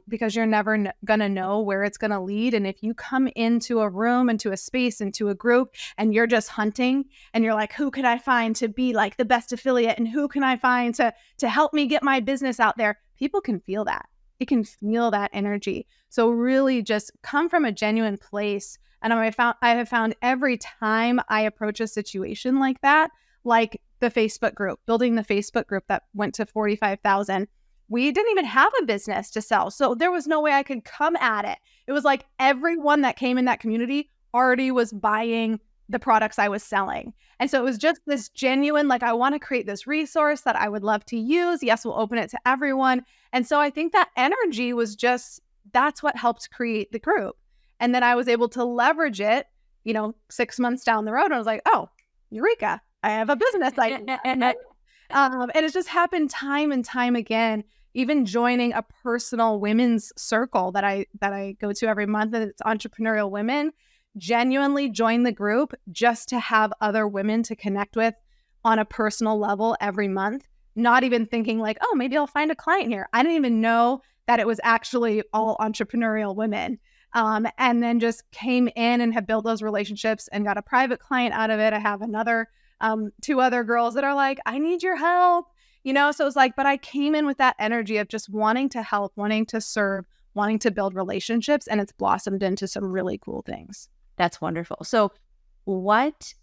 [SPEAKER 1] because you're never going to know where it's going to lead. And if you come into a room, into a space, into a group, and you're just hunting and you're like, who can I find to be like the best affiliate? And who can I find to help me get my business out there? People can feel that. It can feel that energy. So really just come from a genuine place. And I have found every time I approach a situation like that, like the Facebook group, building the Facebook group that went to 45,000, we didn't even have a business to sell. So there was no way I could come at it. It was like everyone that came in that community already was buying the products I was selling. And so it was just this genuine, like, I want to create this resource that I would love to use. Yes, we'll open it to everyone. And so I think that energy was that's what helped create the group. And then I was able to leverage it, 6 months down the road. And I was like, oh, Eureka, I have a business. And it's just happened time and time again, even joining a personal women's circle that I go to every month, and it's entrepreneurial women. Genuinely join the group just to have other women to connect with on a personal level every month, not even thinking like, oh, maybe I'll find a client here. I didn't even know that it was actually all entrepreneurial women. And then just came in and have built those relationships and got a private client out of it. I have another 2 other girls that are like, I need your help, so it's like, but I came in with that energy of just wanting to help, wanting to serve, wanting to build relationships, and it's blossomed into some really cool things.
[SPEAKER 3] That's wonderful. So what's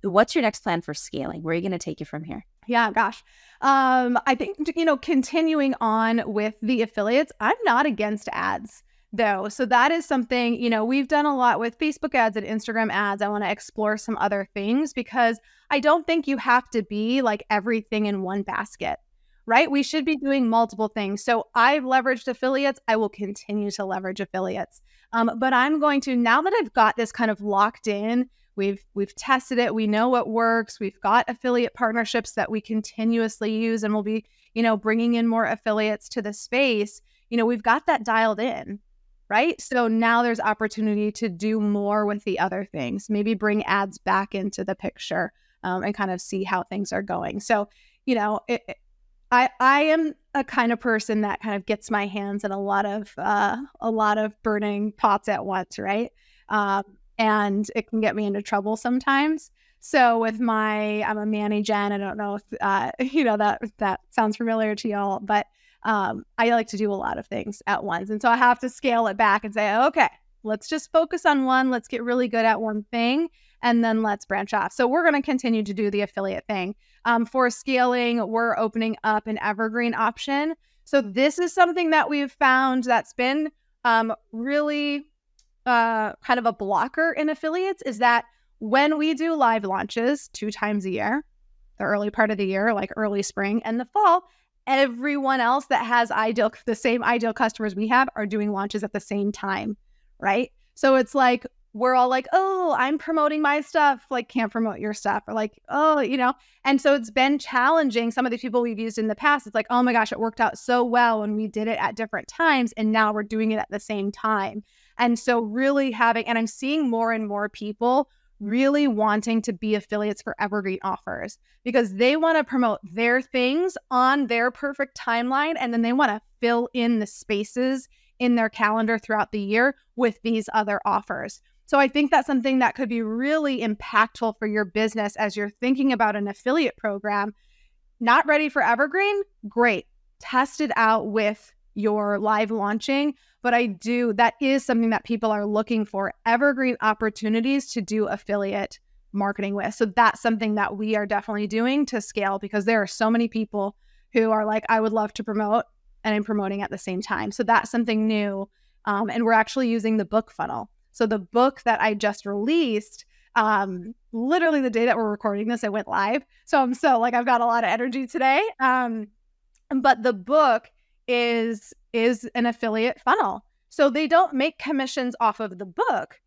[SPEAKER 3] your next plan for scaling? Where are you going to take it from here?
[SPEAKER 1] Yeah, gosh. I think, continuing on with the affiliates, I'm not against ads though. So that is something, we've done a lot with Facebook ads and Instagram ads. I want to explore some other things because I don't think you have to be like everything in one basket, right? We should be doing multiple things. So I've leveraged affiliates. I will continue to leverage affiliates. But I'm going to, now that I've got this kind of locked in, we've tested it. We know what works. We've got affiliate partnerships that we continuously use, and we'll be, bringing in more affiliates to the space. We've got that dialed in. Right? So now there's opportunity to do more with the other things, maybe bring ads back into the picture and kind of see how things are going. So, I am a kind of person that kind of gets my hands in a lot of burning pots at once, right? And it can get me into trouble sometimes. So with I'm a Manny Gen. I don't know if that sounds familiar to y'all, but I like to do a lot of things at once. And so I have to scale it back and say, okay, let's just focus on one. Let's get really good at one thing. and then let's branch off. So we're going to continue to do the affiliate thing. For scaling, we're opening up an evergreen option. So this is something that we've found that's been really kind of a blocker in affiliates, is that when we do live launches 2 times a year, the early part of the year, like early spring and the fall, everyone else that has the same ideal customers we have are doing launches at the same time, right? So it's like, we're all like, oh, I'm promoting my stuff, like can't promote your stuff, or like, oh, and so it's been challenging. Some of the people we've used in the past, it's like, oh my gosh, it worked out so well when we did it at different times, and now we're doing it at the same time. And so really and I'm seeing more and more people really wanting to be affiliates for evergreen offers, because they want to promote their things on their perfect timeline, and then they want to fill in the spaces in their calendar throughout the year with these other offers. So I think that's something that could be really impactful for your business as you're thinking about an affiliate program. Not ready for evergreen? Great. Test it out with your live launching. But that is something that people are looking for, evergreen opportunities to do affiliate marketing with. So that's something that we are definitely doing to scale, because there are so many people who are like, I would love to promote, and I'm promoting at the same time. So that's something new. And we're actually using the book funnel. So the book that I just released, literally the day that we're recording this, it went live. So I'm I've got a lot of energy today. But the book is an affiliate funnel. So they don't make commissions off of the book,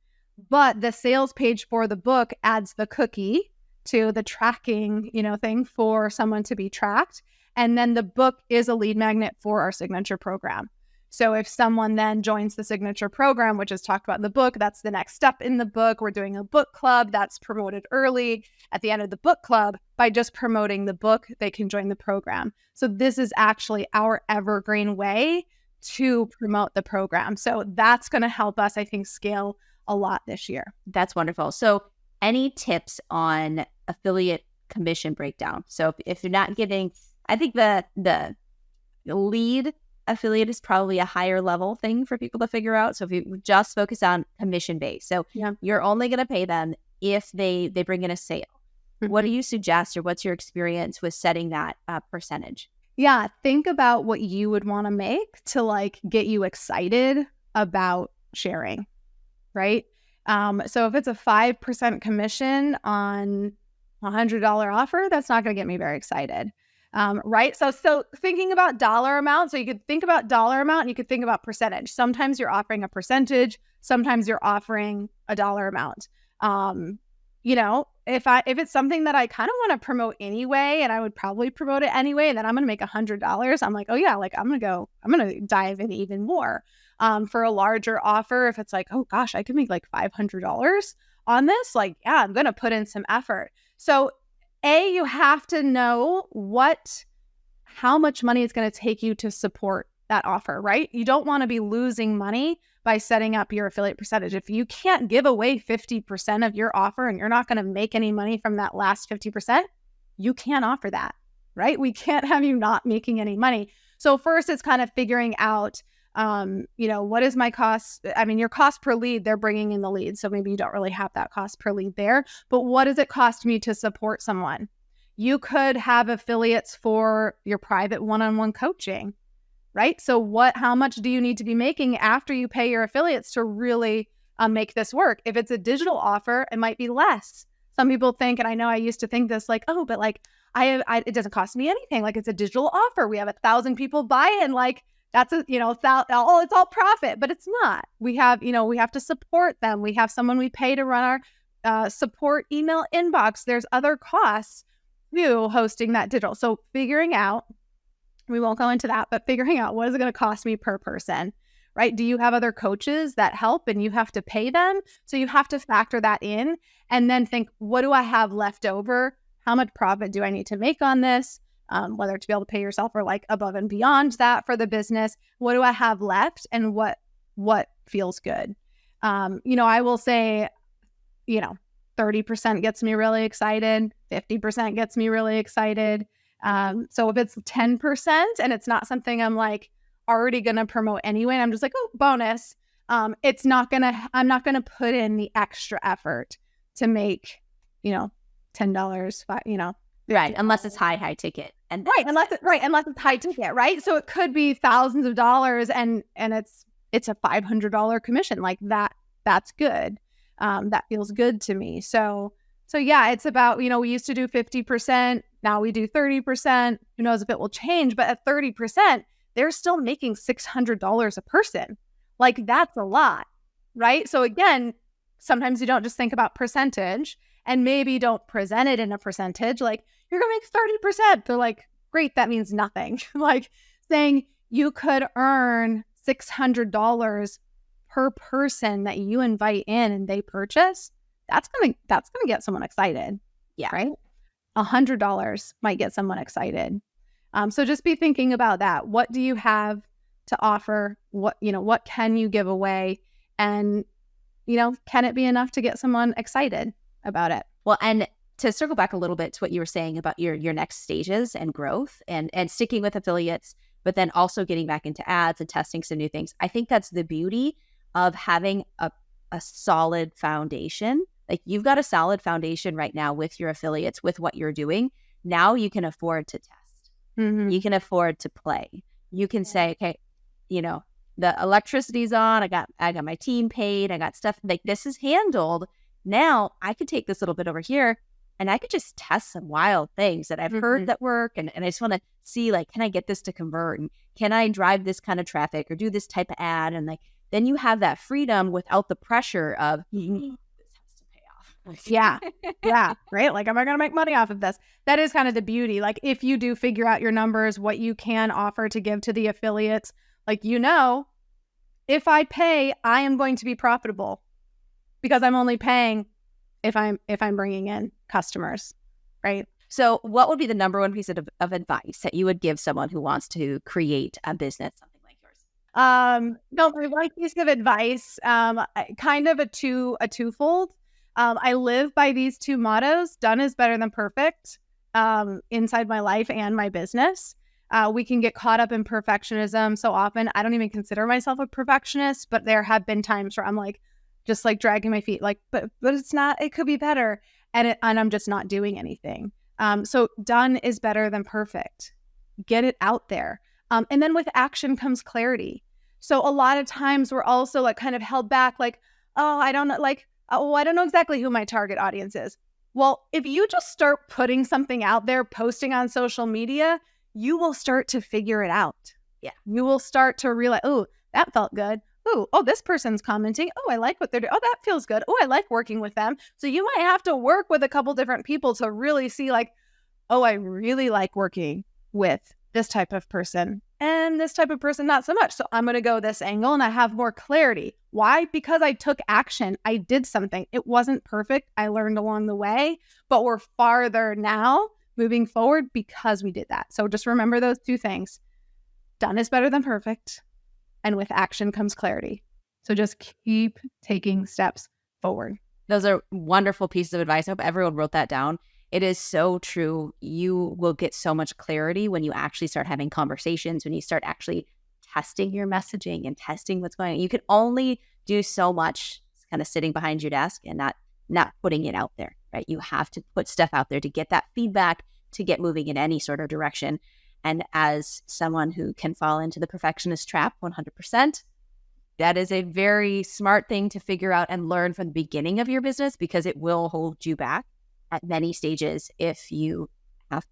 [SPEAKER 1] but the sales page for the book adds the cookie to the tracking, thing for someone to be tracked. And then the book is a lead magnet for our signature program. So if someone then joins the signature program, which is talked about in the book, that's the next step in the book. We're doing a book club that's promoted early. At the end of the book club, by just promoting the book, they can join the program. So this is actually our evergreen way to promote the program. So that's going to help us, I think, scale a lot this year.
[SPEAKER 3] That's wonderful. So any tips on affiliate commission breakdown? So if you're not getting, I think the lead affiliate is probably a higher level thing for people to figure out. So if you just focus on commission base, so you're only going to pay them if they bring in a sale. Mm-hmm. What do you suggest, or what's your experience with setting that percentage?
[SPEAKER 1] Yeah, think about what you would want to make to get you excited about sharing, right? So if it's a 5% commission on a $100 offer, that's not going to get me very excited. Right? So thinking about dollar amount, so you could think about dollar amount and you could think about percentage. Sometimes you're offering a percentage, sometimes you're offering a dollar amount. If it's something that I kind of want to promote anyway, and I would probably promote it anyway, and then I'm going to make $100, I'm like, oh yeah, I'm going to dive in even more. For a larger offer, if it's like, oh gosh, I could make $500 on this, I'm going to put in some effort. So you have to know how much money it's going to take you to support that offer, right? You don't want to be losing money by setting up your affiliate percentage. If you can't give away 50% of your offer and you're not going to make any money from that last 50%, you can't offer that, right? We can't have you not making any money. So first, it's kind of figuring out, what is my cost? I mean, your cost per lead, they're bringing in the lead. So maybe you don't really have that cost per lead there, but what does it cost me to support someone? You could have affiliates for your private one-on-one coaching, right? So how much do you need to be making after you pay your affiliates to really make this work? If it's a digital offer, it might be less. Some people think, and I know I used to think this, it doesn't cost me anything. It's a digital offer. We have 1,000 people buy it, and that's it's all profit, but it's not. We have to support them. We have someone we pay to run our support email inbox. There's other costs to hosting that digital. So figuring out, we won't go into that, but figuring out what is it going to cost me per person, right? Do you have other coaches that help and you have to pay them? So you have to factor that in and then think, what do I have left over? How much profit do I need to make on this? Whether to be able to pay yourself or above and beyond that for the business. What do I have left and what feels good? I will say, 30% gets me really excited. 50% gets me really excited. So if it's 10% and it's not something I'm already going to promote anyway, and I'm just oh, bonus. I'm not going to put in the extra effort to make, $10,
[SPEAKER 3] Right. Unless it's high ticket. And
[SPEAKER 1] unless it's high ticket, right? So it could be thousands of dollars and it's a $500 commission. Like that's good. That feels good to me. So yeah, it's about, we used to do 50%. Now we do 30%. Who knows if it will change, but at 30%, they're still making $600 a person. Like that's a lot, right? So again, sometimes you don't just think about percentage and maybe don't present it in a percentage. Like you're going to make 30%. They're like, great, that means nothing. Like saying you could earn $600 per person that you invite in and they purchase, that's gonna get someone excited.
[SPEAKER 3] Yeah.
[SPEAKER 1] Right? $100 might get someone excited. So just be thinking about that. What do you have to offer? What can you give away? And, can it be enough to get someone excited about it?
[SPEAKER 3] Well, and to circle back a little bit to what you were saying about your next stages and growth and sticking with affiliates, but then also getting back into ads and testing some new things. I think that's the beauty of having a solid foundation. Like you've got a solid foundation right now with your affiliates, with what you're doing. Now you can afford to test.
[SPEAKER 1] Mm-hmm.
[SPEAKER 3] You can afford to play. You can say, okay, the electricity's on. I got my team paid. I got stuff like this is handled. Now I could take this little bit over here and I could just test some wild things that I've heard that work. And I just want to see, like, can I get this to convert? And can I drive this kind of traffic or do this type of ad? And like, then you have that freedom without the pressure of this has to pay off.
[SPEAKER 1] Yeah. Yeah. Right. Like, am I going to make money off of this? That is kind of the beauty. Like if you do figure out your numbers, what you can offer to give to the affiliates, like, if I pay, I am going to be profitable because I'm only paying if I'm bringing in customers, right?
[SPEAKER 3] So what would be the number one piece of advice that you would give someone who wants to create a business, something like yours?
[SPEAKER 1] No, my one piece of advice, kind of a twofold. I live by these two mottos: done is better than perfect, inside my life and my business. We can get caught up in perfectionism so often. I don't even consider myself a perfectionist, but there have been times where I'm like, just like dragging my feet, like, but it's not, it could be better. And I'm just not doing anything. So done is better than perfect. Get it out there. And then with action comes clarity. So a lot of times we're also like kind of held back, like, I don't know exactly who my target audience is. Well, if you just start putting something out there, posting on social media, you will start to figure it out.
[SPEAKER 3] Yeah.
[SPEAKER 1] You will start to realize, oh, that felt good. Oh, this person's commenting. Oh, I like what they're doing. Oh, that feels good. Oh, I like working with them. So you might have to work with a couple different people to really see like, oh, I really like working with this type of person and this type of person, not so much. So I'm going to go this angle and I have more clarity. Why? Because I took action. I did something. It wasn't perfect. I learned along the way, but we're farther now moving forward because we did that. So just remember those two things. Done is better than perfect. And with action comes clarity. So just keep taking steps forward.
[SPEAKER 3] Those are wonderful pieces of advice. I hope everyone wrote that down. It is so true. You will get so much clarity when you actually start having conversations, when you start actually testing your messaging and testing what's going on. You can only do so much kind of sitting behind your desk and not putting it out there, right? You have to put stuff out there to get that feedback, to get moving in any sort of direction. And as someone who can fall into the perfectionist trap 100%, that is a very smart thing to figure out and learn from the beginning of your business, because it will hold you back at many stages if you fall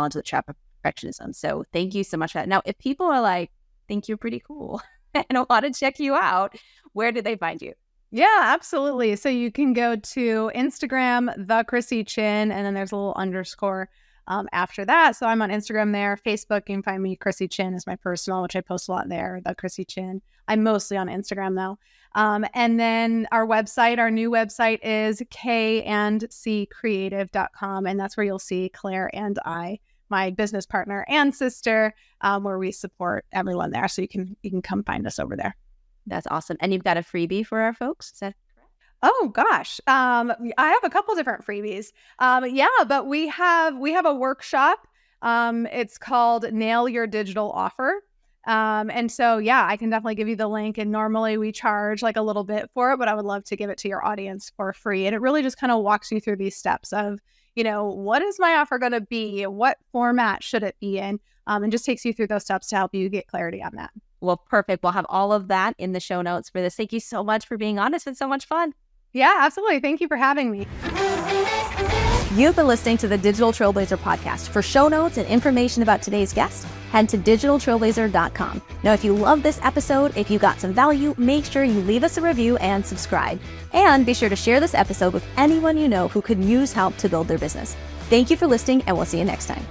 [SPEAKER 3] into the trap of perfectionism. So thank you so much for that. Now, if people are like, think you're pretty cool and want to check you out, where do they find you?
[SPEAKER 1] Yeah, absolutely. So you can go to Instagram, the Krissy Chin, and then there's a little underscore after that. So I'm on Instagram there. Facebook, you can find me. Krissy Chin is my personal, which I post a lot there. The Krissy Chin. I'm mostly on Instagram though. And then our website, our new website is kandccreative.com. And that's where you'll see Claire and I, my business partner and sister, where we support everyone there. So you can come find us over there.
[SPEAKER 3] That's awesome. And you've got a freebie for our folks. Is that correct?
[SPEAKER 1] Oh gosh. I have a couple different freebies. But we have a workshop. It's called Nail Your Digital Offer. And so, yeah, I can definitely give you the link. And normally we charge like a little bit for it, but I would love to give it to your audience for free. And it really just kind of walks you through these steps of, what is my offer going to be? What format should it be in? And just takes you through those steps to help you get clarity on that.
[SPEAKER 3] Well, perfect. We'll have all of that in the show notes for this. Thank you so much for being on. It's been so much fun.
[SPEAKER 1] Yeah, absolutely. Thank you for having me.
[SPEAKER 2] You've been listening to the Digital Trailblazer podcast. For show notes and information about today's guest, head to digitaltrailblazer.com. Now, if you love this episode, if you got some value, make sure you leave us a review and subscribe. And be sure to share this episode with anyone you know who could use help to build their business. Thank you for listening, and we'll see you next time.